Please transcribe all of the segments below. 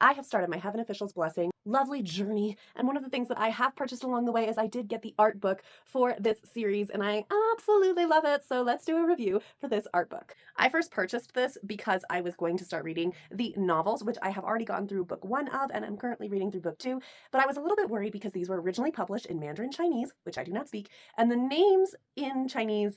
I have started my Heaven Official's Blessing lovely journey, and one of the things that I have purchased along the way is I did get the art book for this series, and I absolutely love it, so let's do a review for this art book. I first purchased this because I was going to start reading the novels, which I have already gone through book 1 of, and I'm currently reading through book 2, but I was a little bit worried because these were originally published in Mandarin Chinese, which I do not speak, and the names in Chinese,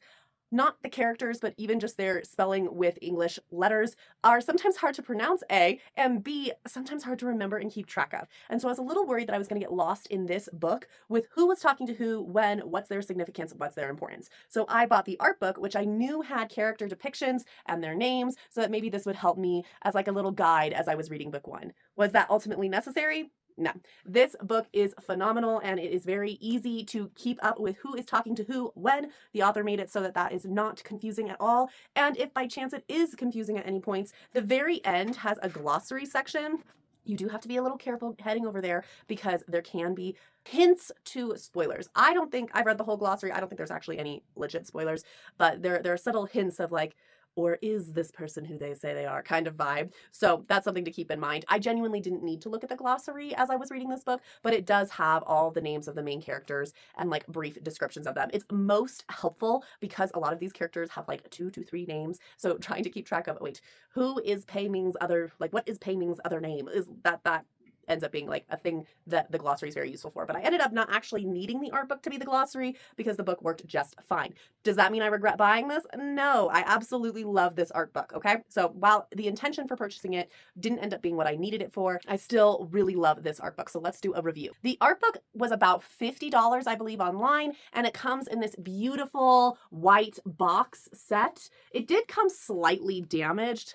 not the characters, but even just their spelling with English letters, are sometimes hard to pronounce, A, and B, sometimes hard to remember and keep track of. And so I was a little worried that I was going to get lost in this book with who was talking to who, when, what's their significance, what's their importance. So I bought the art book, which I knew had character depictions and their names, so that maybe this would help me as like a little guide as I was reading book 1. Was that ultimately necessary? No. This book is phenomenal, and it is very easy to keep up with who is talking to who when. The author made it so that that is not confusing at all. And if by chance it is confusing at any points, the very end has a glossary section. You do have to be a little careful heading over there because there can be hints to spoilers. I don't think I've read the whole glossary. I don't think there's actually any legit spoilers, but there are subtle hints of like, or is this person who they say they are kind of vibe. So that's something to keep in mind. I genuinely didn't need to look at the glossary as I was reading this book, but it does have all the names of the main characters and like brief descriptions of them. It's most helpful because a lot of these characters have like 2 to 3 names. So trying to keep track of, wait, who is Pei Ming's other, like what is Pei Ming's other name? Is that ends up being like a thing that the glossary is very useful for. But I ended up not actually needing the art book to be the glossary because the book worked just fine. Does that mean I regret buying this? No, I absolutely love this art book, okay? So while the intention for purchasing it didn't end up being what I needed it for, I still really love this art book. So let's do a review. The art book was about $50, I believe, online, and it comes in this beautiful white box set. It did come slightly damaged.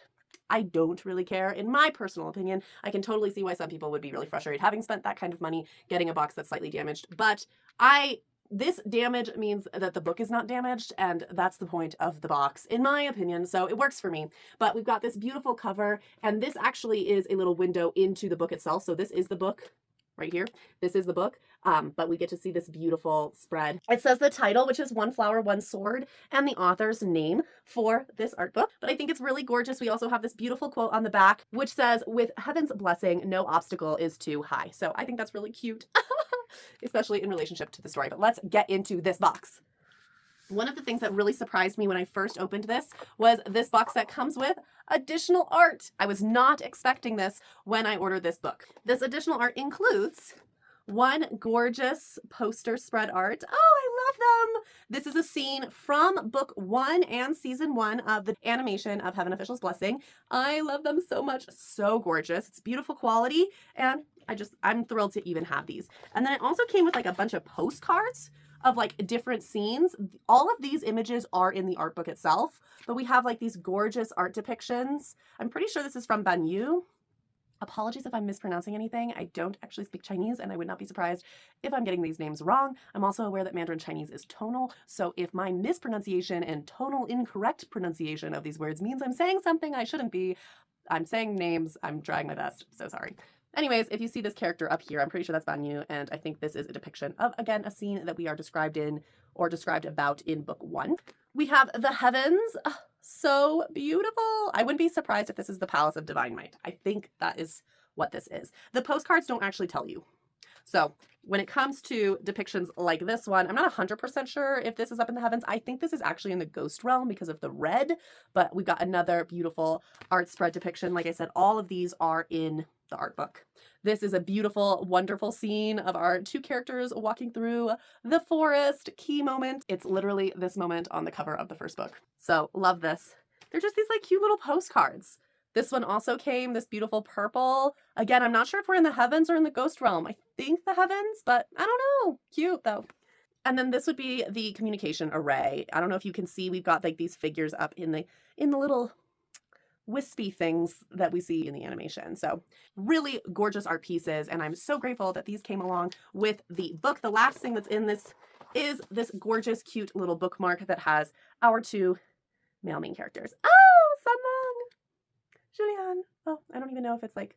I don't really care. In my personal opinion, I can totally see why some people would be really frustrated having spent that kind of money getting a box that's slightly damaged. But this damage means that the book is not damaged, and that's the point of the box, in my opinion, so it works for me. But we've got this beautiful cover, and this actually is a little window into the book itself. So this is the book right here. This is the book, but we get to see this beautiful spread. It says the title, which is One Flower, One Sword, and the author's name for this art book. But I think it's really gorgeous. We also have this beautiful quote on the back, which says, with heaven's blessing, no obstacle is too high. So I think that's really cute, especially in relationship to the story. But let's get into this box. One of the things that really surprised me when I first opened this was this box set comes with additional art. I was not expecting this when I ordered this book. This additional art includes one gorgeous poster spread art. Oh, I love them. This is a scene from book 1 and season 1 of the animation of Heaven Official's Blessing. I love them so much. So gorgeous. It's beautiful quality, and I'm thrilled to even have these. And then it also came with like a bunch of postcards of like different scenes. All of these images are in the art book itself, but we have like these gorgeous art depictions. I'm pretty sure this is from Banyu. Apologies if I'm mispronouncing anything. I don't actually speak Chinese, and I would not be surprised if I'm getting these names wrong. I'm also aware that Mandarin Chinese is tonal, so if my mispronunciation and tonal incorrect pronunciation of these words means I'm saying something I shouldn't be, I'm saying names, I'm trying my best, so sorry. Anyways, if you see this character up here, I'm pretty sure that's Banyu, and I think this is a depiction of, again, a scene that we are described in or described about in book 1. We have the heavens. Oh, so beautiful. I wouldn't be surprised if this is the Palace of Divine Might. I think that is what this is. The postcards don't actually tell you. So when it comes to depictions like this one, I'm not 100% sure if this is up in the heavens. I think this is actually in the ghost realm because of the red, but we've got another beautiful art spread depiction. Like I said, all of these are in the art book. This is a beautiful, wonderful scene of our 2 characters walking through the forest. Key moment. It's literally this moment on the cover of the first book. So love this. They're just these like cute little postcards. This one also came, this beautiful purple. Again, I'm not sure if we're in the heavens or in the ghost realm. I think the heavens, but I don't know. Cute though. And then this would be the communication array. I don't know if you can see, we've got like these figures up in the little wispy things that we see in the animation. So really gorgeous art pieces, and I'm so grateful that these came along with the book. The last thing that's in this is this gorgeous, cute little bookmark that has our 2 male main characters. Oh, Sunmung! Julian! Oh, I don't even know if it's like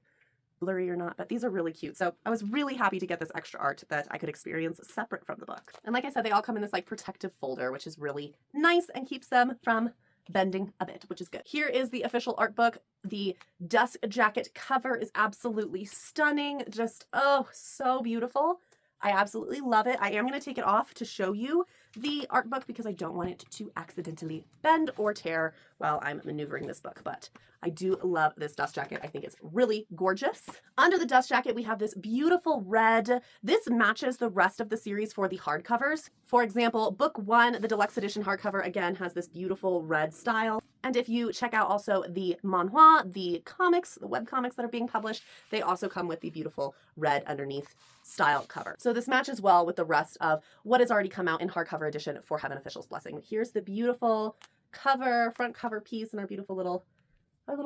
blurry or not, but these are really cute. So I was really happy to get this extra art that I could experience separate from the book. And like I said, they all come in this like protective folder, which is really nice and keeps them from bending a bit, which is good. Here is the official art book. The dust jacket cover is absolutely stunning. Just, oh, so beautiful. I absolutely love it. I am going to take it off to show you the art book because I don't want it to accidentally bend or tear while I'm maneuvering this book, but I do love this dust jacket. I think it's really gorgeous. Under the dust jacket, we have this beautiful red. This matches the rest of the series for the hardcovers. For example, book 1, the deluxe edition hardcover, again, has this beautiful red style. And if you check out also the manhwa, the comics, the web comics that are being published, they also come with the beautiful red underneath style cover. So this matches well with the rest of what has already come out in hardcover edition for Heaven Official's Blessing. Here's the beautiful cover, front cover piece, and our beautiful little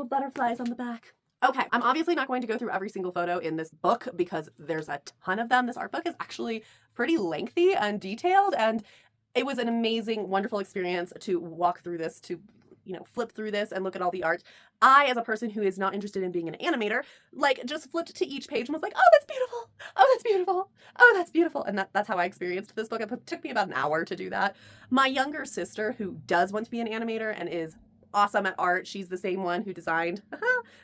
butterflies on the back. Okay, I'm obviously not going to go through every single photo in this book because there's a ton of them. This art book is actually pretty lengthy and detailed, and it was an amazing, wonderful experience to walk through this, to flip through this and look at all the art. I, as a person who is not interested in being an animator, like just flipped to each page and was like, oh, that's beautiful. Oh, that's beautiful. Oh, that's beautiful. And that's how I experienced this book. It took me about an hour to do that. My younger sister, who does want to be an animator and is awesome at art, she's the same one who designed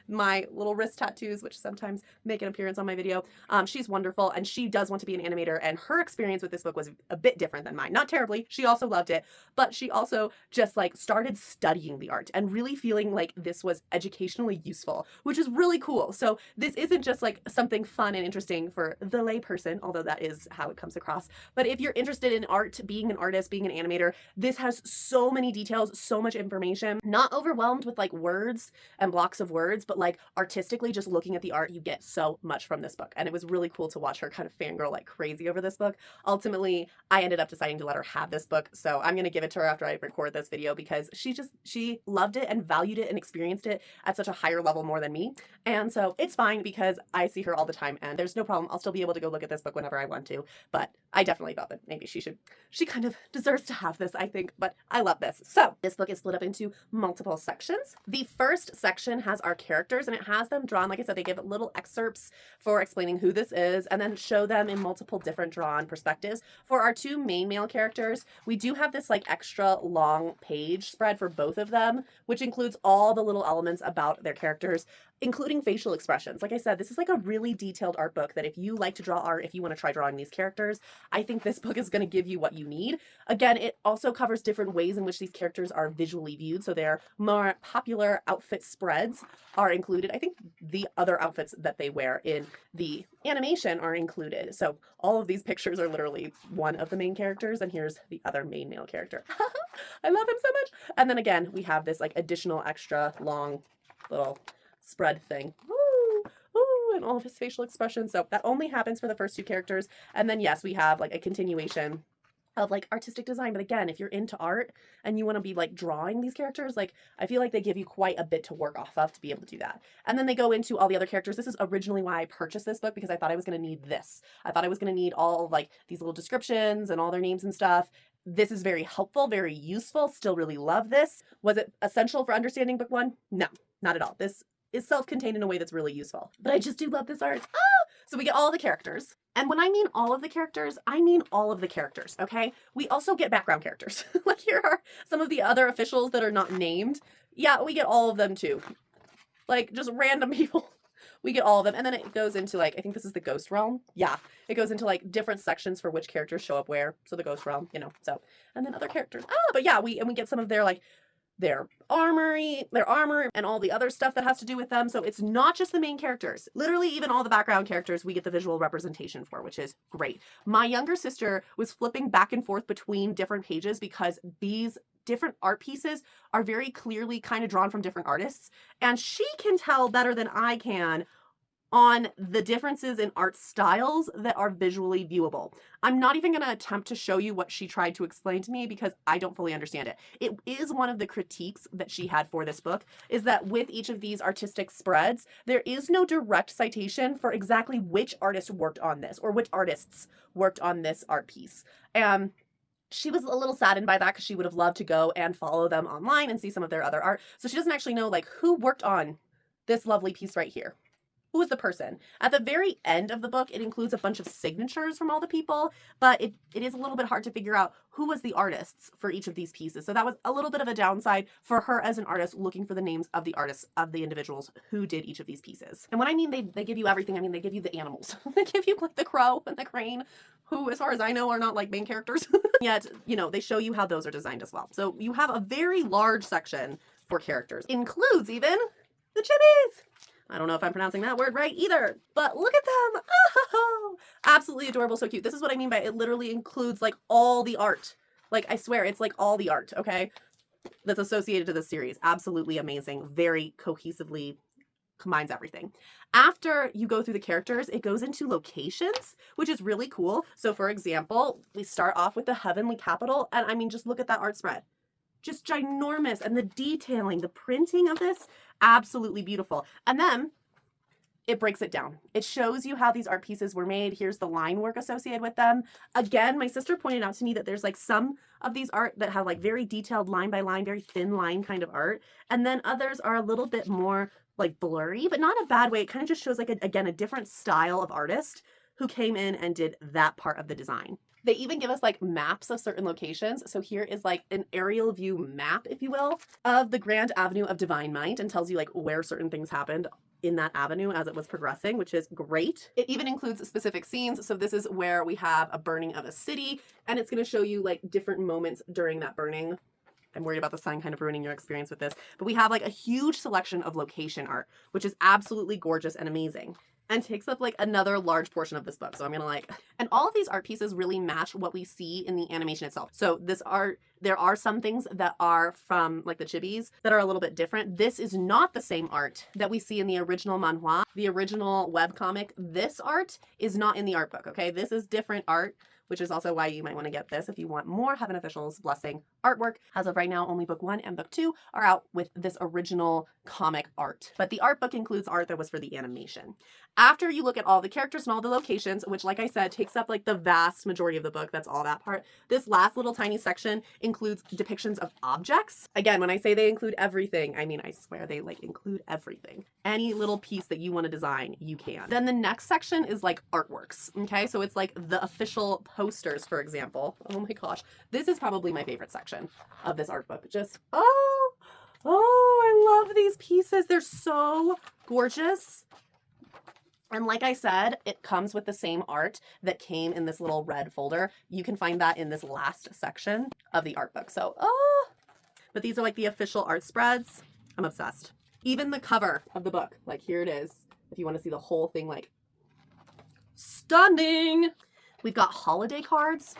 my little wrist tattoos, which sometimes make an appearance on my video. She's wonderful, and she does want to be an animator, and her experience with this book was a bit different than mine. Not terribly. She also loved it, but she also just like started studying the art and really feeling like this was educationally useful, which is really cool. So this isn't just like something fun and interesting for the lay person, although that is how it comes across. But if you're interested in art, being an artist, being an animator, this has so many details, so much information. Not overwhelmed with like words and blocks of words, but like artistically just looking at the art, you get so much from this book. And it was really cool to watch her kind of fangirl like crazy over this book. Ultimately, I ended up deciding to let her have this book. So I'm going to give it to her after I record this video because she loved it and valued it and experienced it at such a higher level more than me. And so it's fine because I see her all the time and there's no problem. I'll still be able to go look at this book whenever I want to, but I definitely felt that maybe she kind of deserves to have this, I think, but I love this. So this book is split up into multiple sections. The first section has our characters and it has them drawn. Like I said, they give little excerpts for explaining who this is and then show them in multiple different drawn perspectives. For our two main male characters, we do have this like extra long page spread for both of them, which includes all the little elements about their characters, including facial expressions. Like I said, this is like a really detailed art book that if you like to draw art, if you want to try drawing these characters, I think this book is going to give you what you need. Again, it also covers different ways in which these characters are visually viewed. So their more popular outfit spreads are included. I think the other outfits that they wear in the animation are included. So all of these pictures are literally one of the main characters, and here's the other main male character. I love him so much. And then again, we have this like additional extra long little spread thing. Woo! Woo! And all of his facial expressions. So that only happens for the first two characters. And then yes, we have like a continuation of like artistic design. But again, if you're into art and you want to be like drawing these characters, like I feel like they give you quite a bit to work off of to be able to do that. And then they go into all the other characters. This is originally why I purchased this book, because I thought I was going to need this. I thought I was going to need all of like these little descriptions and all their names and stuff. This is very helpful, very useful. Still really love this. Was it essential for understanding book 1? No, not at all. This is self-contained in a way that's really useful. But I just do love this art. So we get all the characters. And when I mean all of the characters, I mean all of the characters, okay? We also get background characters. Like here are some of the other officials that are not named. Yeah, we get all of them too. Like just random people. We get all of them. And then it goes into like, I think this is the Ghost Realm. Yeah, it goes into like different sections for which characters show up where. So the Ghost Realm, so. And then other characters. But yeah, we get some of their like, their armor, and all the other stuff that has to do with them. So it's not just the main characters. Literally, even all the background characters, we get the visual representation for, which is great. My younger sister was flipping back and forth between different pages because these different art pieces are very clearly kind of drawn from different artists. And she can tell better than I can on the differences in art styles that are visually viewable. I'm not even going to attempt to show you what she tried to explain to me because I don't fully understand it. It is one of the critiques that she had for this book, is that with each of these artistic spreads, there is no direct citation for exactly which artist worked on this or which artists worked on this art piece. And she was a little saddened by that because she would have loved to go and follow them online and see some of their other art. So she doesn't actually know like who worked on this lovely piece right here. who is the person. At the very end of the book, it includes a bunch of signatures from all the people, but it is a little bit hard to figure out who was the artists for each of these pieces. So that was a little bit of a downside for her as an artist, looking for the names of the artists, of the individuals who did each of these pieces. And when I mean they give you everything, I mean they give you the animals. They give you like the crow and the crane, who, as far as I know, are not like main characters. Yet, you know, they show you how those are designed as well. So you have a very large section for characters. Includes even the chibis. I don't know if I'm pronouncing that word right either, but look at them. Oh, absolutely adorable. So cute. This is what I mean by it literally includes like all the art. Like, I swear, it's like all the art, okay, that's associated to this series. Absolutely amazing. Very cohesively combines everything. After you go through the characters, it goes into locations, which is really cool. So for example, we start off with the Heavenly Capital, and I mean, just look at that art spread. Just ginormous, and the detailing, the printing of this, absolutely beautiful. And then it breaks it down. It shows you how these art pieces were made. Here's the line work associated with them. Again, my sister pointed out to me that there's like some of these art that have like very detailed line by line, very thin line kind of art. And then others are a little bit more like blurry, but not in a bad way. It kind of just shows like, again, a different style of artist who came in and did that part of the design. They even give us like maps of certain locations. So here is like an aerial view map, if you will, of the Grand Avenue of Divine Might, and tells you like where certain things happened in that avenue as it was progressing, which is great. It even includes specific scenes. So this is where we have a burning of a city, and it's going to show you like different moments during that burning. I'm worried about the sun kind of ruining your experience with this, but we have like a huge selection of location art, which is absolutely gorgeous and amazing, and takes up like another large portion of this book. So I'm gonna like, and all of these art pieces really match what we see in the animation itself. So this art, there are some things that are from like the chibis that are a little bit different. This is not the same art that we see in the original manhwa, the original webcomic. This art is not in the art book, okay? This is different art, which is also why you might want to get this if you want more Heaven Officials Blessing artwork. As of right now, only book 1 and book 2 are out with this original comic art. But the art book includes art that was for the animation. After you look at all the characters and all the locations, which like I said, takes up like the vast majority of the book, that's all that part. This last little tiny section includes depictions of objects. Again, when I say they include everything, I mean, I swear they like include everything. Any little piece that you want to design, you can. Then the next section is like artworks, okay? So it's like the official posters, for example. Oh my gosh. This is probably my favorite section of this art book. Just, oh, I love these pieces. They're so gorgeous. And like I said, it comes with the same art that came in this little red folder. You can find that in this last section of the art book. So, but these are like the official art spreads. I'm obsessed. Even the cover of the book, like here it is. If you want to see the whole thing, like stunning. We've got holiday cards.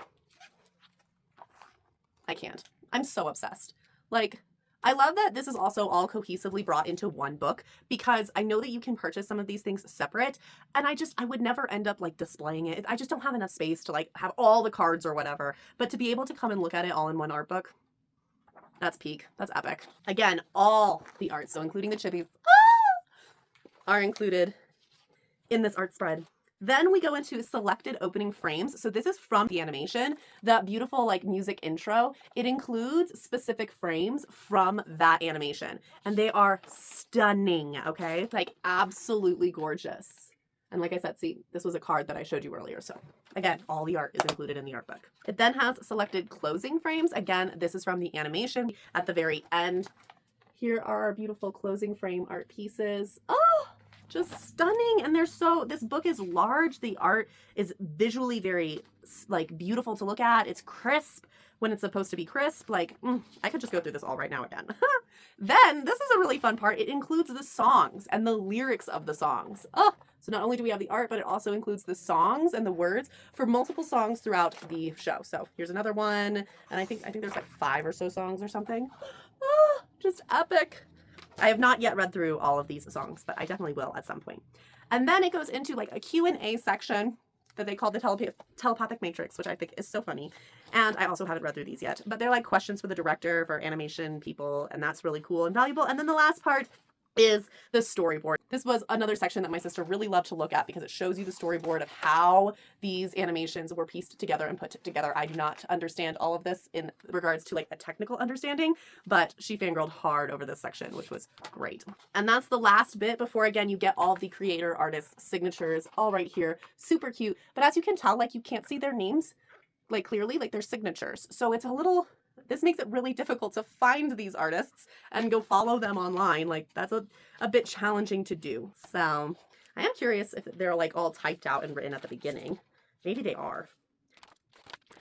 I can't. I'm so obsessed. Like, I love that this is also all cohesively brought into one book, because I know that you can purchase some of these things separate, and I would never end up like displaying it. I just don't have enough space to like have all the cards or whatever, but to be able to come and look at it all in one art book, that's peak. That's epic. Again, all the art, so including the chibis, are included in this art spread. Then we go into selected opening frames. So this is from the animation, that beautiful like music intro. It includes specific frames from that animation, and they are stunning, okay? Like absolutely gorgeous. And like I said, see, this was a card that I showed you earlier. So again, all the art is included in the art book. It then has selected closing frames. Again, this is from the animation at the very end. Here are our beautiful closing frame art pieces. Oh, just stunning. And they're so, this book is large. The art is visually very like beautiful to look at. It's crisp when it's supposed to be crisp. Like, I could just go through this all right now again. Then this is a really fun part. It includes the songs and the lyrics of the songs. Oh, so not only do we have the art, but it also includes the songs and the words for multiple songs throughout the show. So here's another one. And I think there's like 5 or so songs or something. Oh, just epic. I have not yet read through all of these songs, but I definitely will at some point. And then it goes into like a Q&A section that they call the telepathic matrix, which I think is so funny. And I also haven't read through these yet, but they're like questions for the director, for animation people, and that's really cool and valuable. And then the last part is the storyboard. This was another section that my sister really loved to look at because it shows you the storyboard of how these animations were pieced together and put together. I do not understand all of this in regards to like a technical understanding, but she fangirled hard over this section, which was great. And that's the last bit before, again, you get all the creator artist signatures all right here. Super cute. But as you can tell, like, you can't see their names like clearly, like their signatures. So it's a little, this makes it really difficult to find these artists and go follow them online. Like, that's a bit challenging to do. So I am curious if they're like all typed out and written at the beginning. Maybe they are.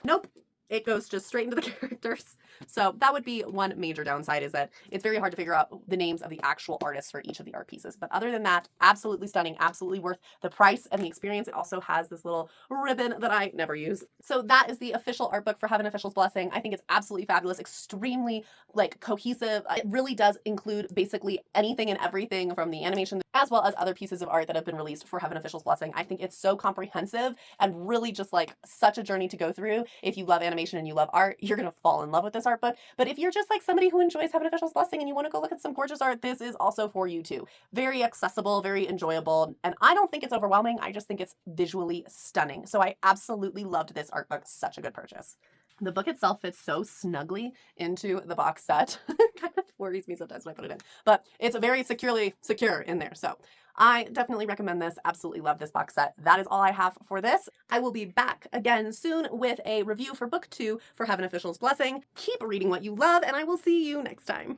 Nope. It goes just straight into the characters. So that would be one major downside, is that it's very hard to figure out the names of the actual artists for each of the art pieces. But other than that, absolutely stunning, absolutely worth the price and the experience. It also has this little ribbon that I never use. So that is the official art book for Heaven Official's Blessing. I think it's absolutely fabulous, extremely like cohesive. It really does include basically anything and everything from the animation as well as other pieces of art that have been released for Heaven Official's Blessing. I think it's so comprehensive and really just like such a journey to go through. If you love animation and you love art, you're going to fall in love with this art book. But if you're just like somebody who enjoys Heaven Official's Blessing and you want to go look at some gorgeous art, this is also for you too. Very accessible, very enjoyable. And I don't think it's overwhelming. I just think it's visually stunning. So I absolutely loved this art book. Such a good purchase. The book itself fits so snugly into the box set. Kind of worries me sometimes when I put it in, but it's very securely secure in there. So I definitely recommend this. Absolutely love this box set. That is all I have for this. I will be back again soon with a review for book 2 for Heaven Official's Blessing. Keep reading what you love, and I will see you next time.